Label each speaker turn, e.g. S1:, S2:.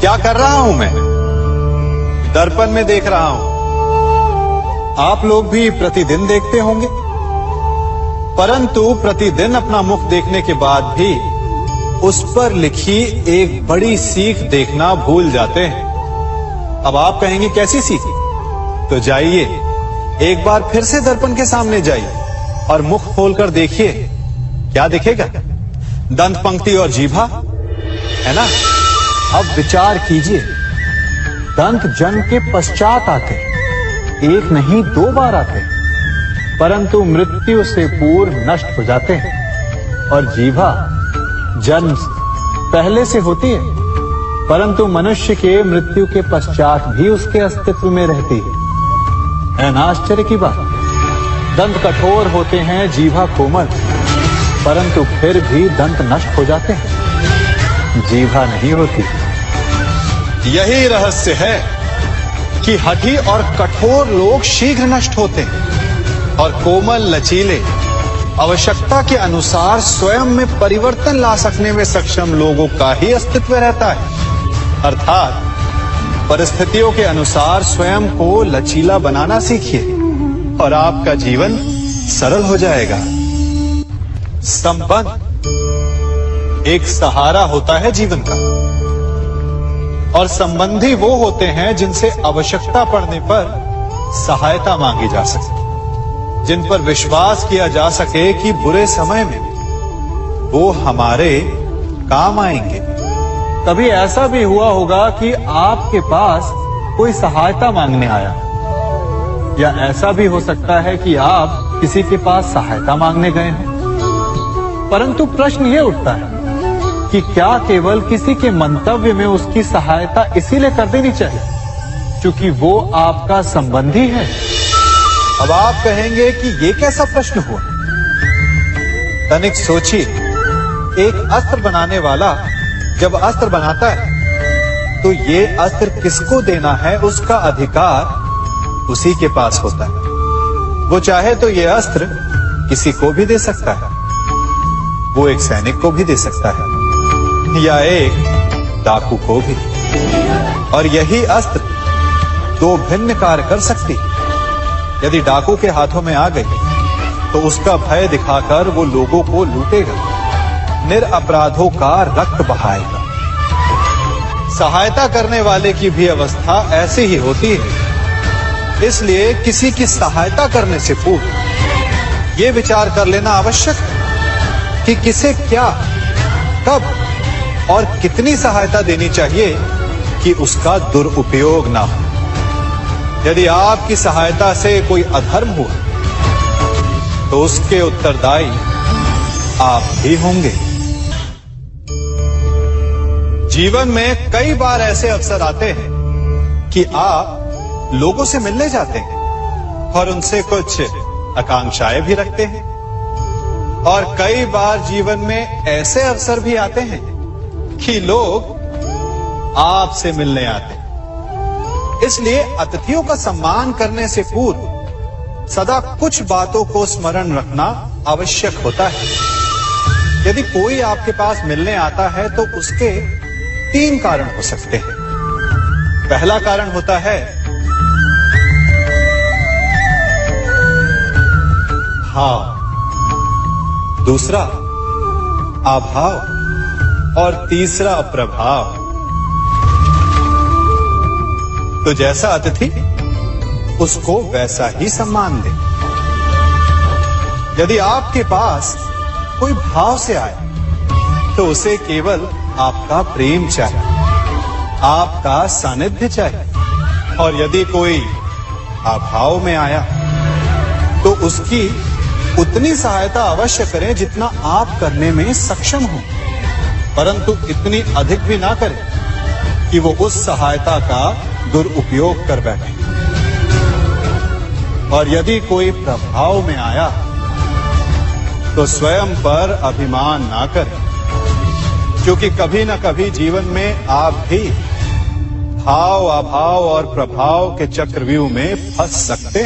S1: क्या कर रहा हूं मैं? दर्पण में देख रहा हूं। आप लोग भी प्रतिदिन देखते होंगे, परंतु प्रतिदिन अपना मुख देखने के बाद भी उस पर लिखी एक बड़ी सीख देखना भूल जाते हैं। अब आप कहेंगे कैसी सीख? तो जाइए, एक बार फिर से दर्पण के सामने जाइए और मुख खोलकर देखिए, क्या दिखेगा? दंत पंक्ति और जीभा, है ना? अब विचार कीजिए, दंत जन्म के पश्चात आते, एक नहीं 2 बार आते, परंतु मृत्यु से पूर्व नष्ट हो जाते हैं। और जीभा जन्म पहले से होती है, परंतु मनुष्य के मृत्यु के पश्चात भी उसके अस्तित्व में रहती है ना आश्चर्य की बात? दंत कठोर होते हैं, जीभा कोमल, परंतु फिर भी दंत नष्ट हो जाते हैं, जीभा नहीं होती। यही रहस्य है कि हठी और कठोर लोग शीघ्र नष्ट होते हैं और कोमल लचीले आवश्यकता के अनुसार स्वयं में परिवर्तन ला सकने में सक्षम लोगों का ही अस्तित्व रहता है। अर्थात परिस्थितियों के अनुसार स्वयं को लचीला बनाना सीखिए और आपका जीवन सरल हो जाएगा। संबंध एक सहारा होता है जीवन का, और संबंधी वो होते हैं जिनसे आवश्यकता पड़ने पर सहायता मांगी जा सके, जिन पर विश्वास किया जा सके कि बुरे समय में वो हमारे काम आएंगे। कभी ऐसा भी हुआ होगा कि आपके पास कोई सहायता मांगने आया, या ऐसा भी हो सकता है कि आप किसी के पास सहायता मांगने गए हैं, परंतु प्रश्न ये उठता है कि क्या केवल किसी के मंतव्य में उसकी सहायता इसीलिए कर देनी चाहिए क्योंकि वो आपका संबंधी है? अब आप कहेंगे कि ये कैसा प्रश्न हुआ? तनिक सोचिए, एक अस्त्र बनाने वाला जब अस्त्र बनाता है तो ये अस्त्र किसको देना है उसका अधिकार उसी के पास होता है। वो चाहे तो ये अस्त्र किसी को भी दे सकता है, वो एक सैनिक को भी दे सकता है या एक डाकू को भी, और यही अस्त्र 2 भिन्न कार्य कर सकती है। यदि डाकू के हाथों में आ गई तो उसका भय दिखाकर वो लोगों को लूटेगा, निरपराधों का रक्त बहाएगा। सहायता करने वाले की भी अवस्था ऐसी ही होती है। इसलिए किसी की सहायता करने से पूर्व ये विचार कर लेना आवश्यक है कि किसे क्या, कब और कितनी सहायता देनी चाहिए कि उसका दुरुपयोग ना हो। यदि आपकी सहायता से कोई अधर्म हुआ तो उसके उत्तरदायी आप ही होंगे। जीवन में कई बार ऐसे अवसर आते हैं कि आप लोगों से मिलने जाते हैं और उनसे कुछ आकांक्षाएं भी रखते हैं, और कई बार जीवन में ऐसे अवसर भी आते हैं कि लोग आपसे मिलने आते हैं। इसलिए अतिथियों का सम्मान करने से पूर्व सदा कुछ बातों को स्मरण रखना आवश्यक होता है। यदि कोई आपके पास मिलने आता है तो उसके 3 कारण हो सकते हैं। पहला कारण होता है भाव, दूसरा अभाव और तीसरा प्रभाव। तो जैसा अतिथि उसको वैसा ही सम्मान दे। यदि आपके पास कोई भाव से आए तो उसे केवल आपका प्रेम चाहिए, आपका सानिध्य चाहिए, और यदि कोई अभाव में आया तो उसकी उतनी सहायता अवश्य करें जितना आप करने में सक्षम हो, परंतु इतनी अधिक भी ना करें कि वो उस सहायता का दुरुपयोग कर बैठे। और यदि कोई प्रभाव में आया तो स्वयं पर अभिमान ना करें, क्योंकि कभी न कभी जीवन में आप भी भाव, अभाव और प्रभाव के चक्रव्यूह में फंस सकते हैं।